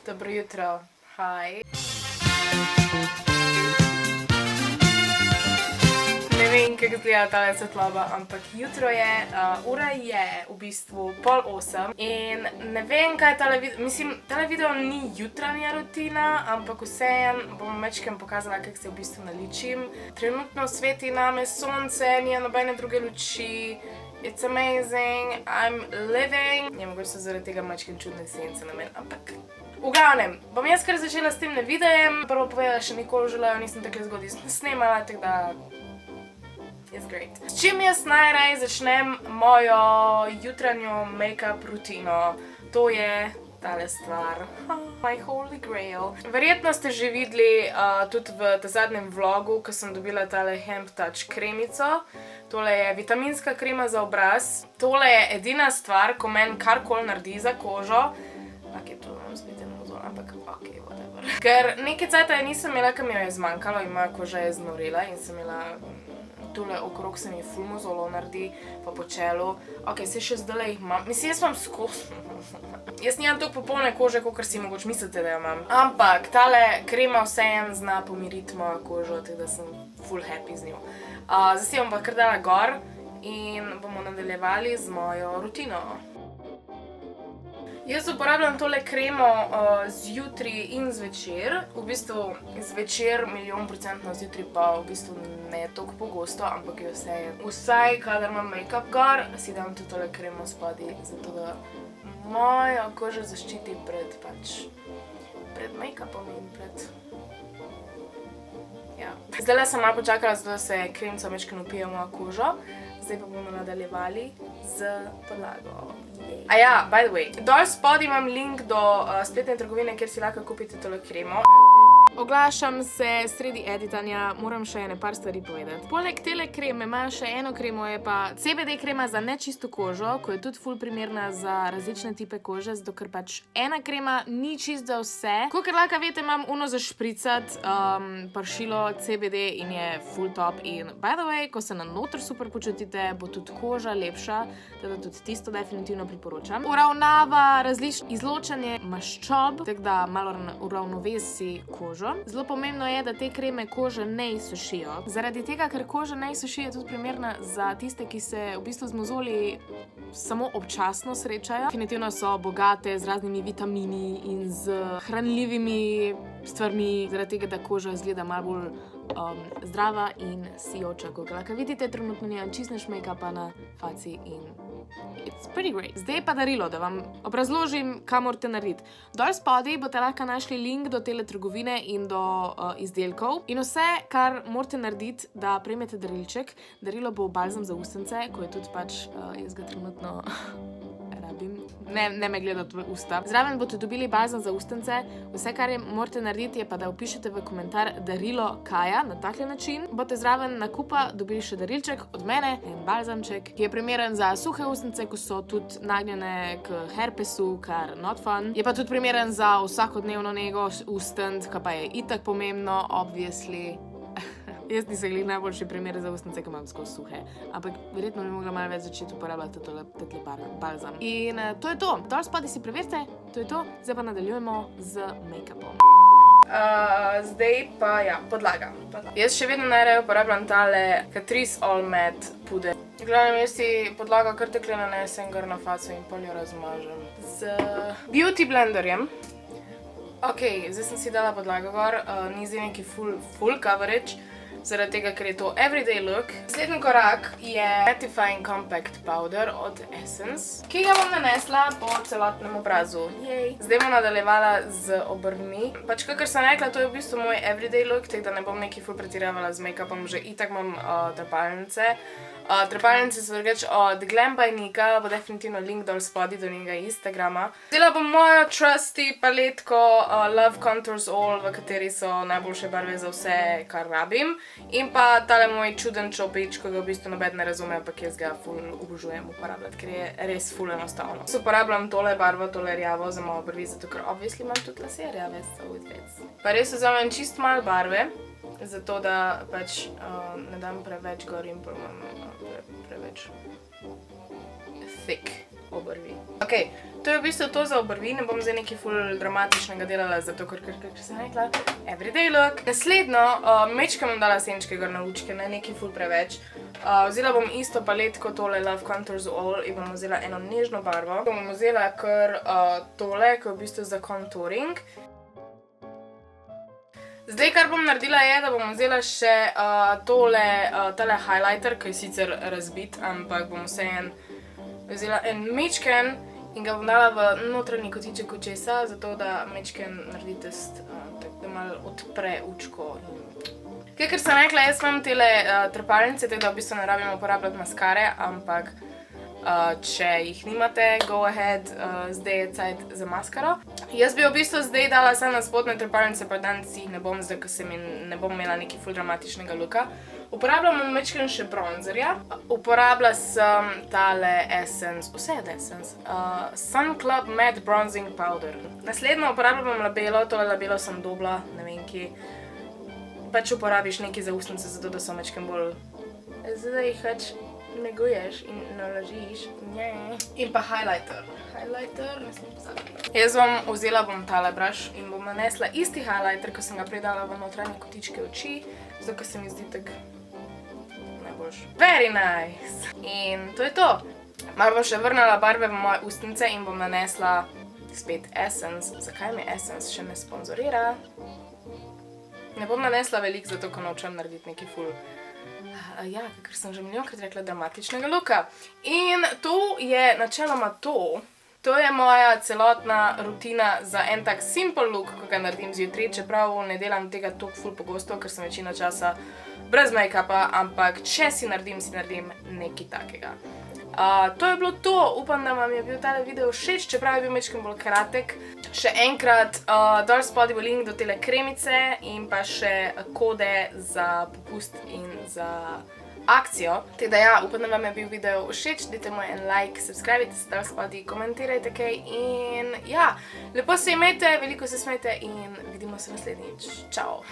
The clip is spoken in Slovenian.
Dobro jutro, hi. Ne vem, kako izgleda tale svetloba, ampak jutro je, ura je v bistvu 7:30 in ne vem, kaj je tale video, mislim, tale video ni jutranja rutina, ampak vseeno bom majčkeno pokazala, kako se v bistvu naličim. Trenutno sveti name sonce, nije nobene druge luči. It's amazing, I'm living. Je mogoče so zaradi tega majčkeno čudne sence na meni, ampak v glavnem, bom jaz kar začela s tem videjem. Prvo povedala, še nikoli v življenju nisem tako zgodaj snemala, tako da it's great. S čim jaz najraje začnem mojo jutranjo make-up rutino? To je tale stvar. My holy grail. Verjetno ste že videli tudi v zadnjem vlogu, ko sem dobila tale Hemp Touch kremico. Tole je vitaminska krema za obraz. Tole je edina stvar, ko meni karkoli naredi za kožo. Ok, to imam spet eno mozol, ampak ok, whatever. Ker nekaj cajta je nisem imela, ker mi jo je zmanjkalo in moja koža je znorela in sem imela tule okrog se mi ful mozolov naredi, pa po čelu. Ok, se še zdajle jih imam. Mislim, jaz imam skozi. Jaz nimam toliko popolne kože, kakor si mogoče mislite, da jo imam. Ampak tale krema vseeno zna pomiriti mojo kožo, tako da sem ful happy z njo. Zdaj si bom pa kar dala gor in bomo nadaljevali z mojo rutino. Jaz uporabljam tole kremo zjutraj in zvečer. V bistvu zvečer 10000%, zjutraj pa v bistvu ne toliko pogosto, ampak je vsaj, kadar imam make-up gor, si dam tudi tole kremo spodaj, zato da moja koža zaščiti pred make-upom in pred... Ja. Zdajle sem malo počakala, zato da se kremca majčkeno vpije v mojo kožo. Zdaj pa bomo nadaljevali z podlago. Ja, by the way, dol spodaj imam link do spletne trgovine, kjer si lahko kupite tole kremo. Oglašam se sredi editanja, moram še ene par stvari povedati. Poleg tele kreme imajo še eno kremo, je pa CBD krema za nečisto kožo, ko je tudi ful primerna za različne tipe kože, zato ker pač ena krema ni čist za vse. Kakor lahko veste, imam uno za špricat pršilo CBD in je ful top in by the way, ko se na noter super počutite, bo tudi koža lepša, teda tudi tisto definitivno priporočam. Uravnava različno izločanje maščob, tako da malo uravnovesi kožo. Zelo pomembno je, da te kreme kože ne izsušijo. Zaradi tega, ker koža ne izsuši, je tudi primerna za tiste, ki se v bistvu z mozoli samo občasno srečajo. Definitivno so bogate z raznimi vitamini in z hranljivimi stvarmi, zaradi tega, da koža izgleda malo bolj zdrava in sijoča. Kakor vidite, trenutno nimam čist nič make-upa na faci in it's pretty great. Zdaj pa darilo, da vam obrazložim, kaj morate narediti. Dol spodaj boste lahko našli link do tele trgovine in do izdelkov. In vse, kar morate narediti, da prejmete darilček. Darilo bo balzam za ustnice, ko je tudi pač, jaz ga trenutno rabim. Ne me gledati v usta. Zraven boste dobili balzam za ustnice. Vse, kar morate narediti, je pa, da vpišete v komentar darilo Kaja na takle način. Boste zraven nakupa dobili še darilček od mene, en balzamček, ki je primeren za suhe ustnice, ko so tudi nagnjene k herpesu, kar not fun. Je pa tudi primeren za vsakodnevno nego ustnic, kar pa je itak pomembno, obviously. Jaz nisem glih najboljši primer za ustnice, ki imam skozi suhe. Ampak verjetno bi mogla malo več začeti uporabljati tole balzam. In to je to. Dol spodaj si preverite, to je to. Zdaj pa nadaljujemo z make-upom. Zdaj pa, ja, podlaga. Jaz še vedno najraje uporabljam tale Catrice All Matte puder. Glavnem, jaz si podlago kar takle nanesem gor na faco in pol jo razmažem z Beauty Blenderjem. Ok, zdaj sem si dala podlago gor, ni zdaj neki full coverage, zaradi tega, ker je to everyday look. Naslednji korak je Mattifying Compact Powder od Essence, ki ga bom nanesla po celotnem obrazu. Zdaj bom nadaljevala z obrvmi. Pač, kakor sem rekla, to je v bistvu moj everyday look, tako da ne bom neki ful pretiravala z make-upom, že itak imam trepalnice. Trepalnice so drugač od Glam by Nika, bo definitivno link dol spodaj do njega Instagrama. Vzela bom mojo trusty paletko Love Contours All, v kateri so najboljše barve za vse, kar rabim. In pa tale moj čuden čopič, ko ga v bistvu noben ne razume, ampak jaz ga ful obožujem uporabljati, ker je res ful enostavno. Uporabljam tole barvo, tole rjavo za mojo obrvi, zato ker obviously imam tudi lase rjave, so it fits. Pa res vzamem čist malo barve, zato da pač ne dam preveč gor in imam preveč thick obrvi. Ok, to je v bistvu to za obrvi, ne bom zdaj nekaj ful dramatičnega delala, zato ker sem rekla, everyday look. Naslednjo, mečke bom dala senčke gor na lučke, ne nekaj ful preveč. Vzela bom isto paletko, tole Love Contours All in bom vzela eno nežno barvo. Bom vzela kar tole, ki je v bistvu za contouring. Zdaj, kar bom naredila je, da bom vzela še tale highlighter, ki je sicer razbit, ampak bom vseeno vzela en mečken in ga bom dala v notranji kotiček očesa, zato da mečken naredi test, tako da malo odpre učko. Ker sem rekla, jaz imam tele trepalnice, tako da v bistvu ne rabim uporabljati maskare, ampak če jih nimate, go ahead, zdaj je cajt za maskaro. Jaz bi v bistvu zdaj dala samo na spodne trepalnice, pa danes jih ne bom, zdaj, ker ne bom imela nekaj ful dramatičnega looka. Uporabljam mečken še bronzerja. Uporabila sem tale Essence, vse je od Essence, Sun Club Matte Bronzing Powder. Naslednjo uporabljam labelo, tole labelo sem dobila, ne vem kje. Pač uporabiš nekaj za ustnice, zato da so mečken bolj, zdaj jih več neguješ in naložiš. In pa highlighter. Highlighter, ne smem pozabiti. Jaz vzela bom tale brush in bom nanesla isti highlighter, ko sem ga predala v notranje kotičke oči, zato ker se mi zdi tak najboljš. Very nice! In to je to. Malo bom še vrnila barve v moje ustnice in bom nanesla spet Essence. Zakaj mi Essence še ne sponzorira? Ne bom nanesla veliko, zato ko nočem narediti neki ful. Ja, ker sem že milijonkrat rekla dramatičnega looka. In to je načeloma to. To je moja celotna rutina za en tak simple look, ko ga naredim zjutraj, čeprav ne delam tega toliko ful pogosto, ker sem večino časa brez make-upa, ampak če si naredim nekaj takega. To je bilo to, upam, da vam je bil tale video všeč, čeprav je bil majčkeno bolj kratek. Še enkrat, dol spodaj bo link do tele kremice in pa še kode za popust in za akcijo. Tako da ja, upam, da vam je bil video všeč, dajte mu en like, subscribite se dol spodaj, komentirajte kaj in ja, lepo se imejte, veliko se smejte in vidimo se naslednjič. Čau!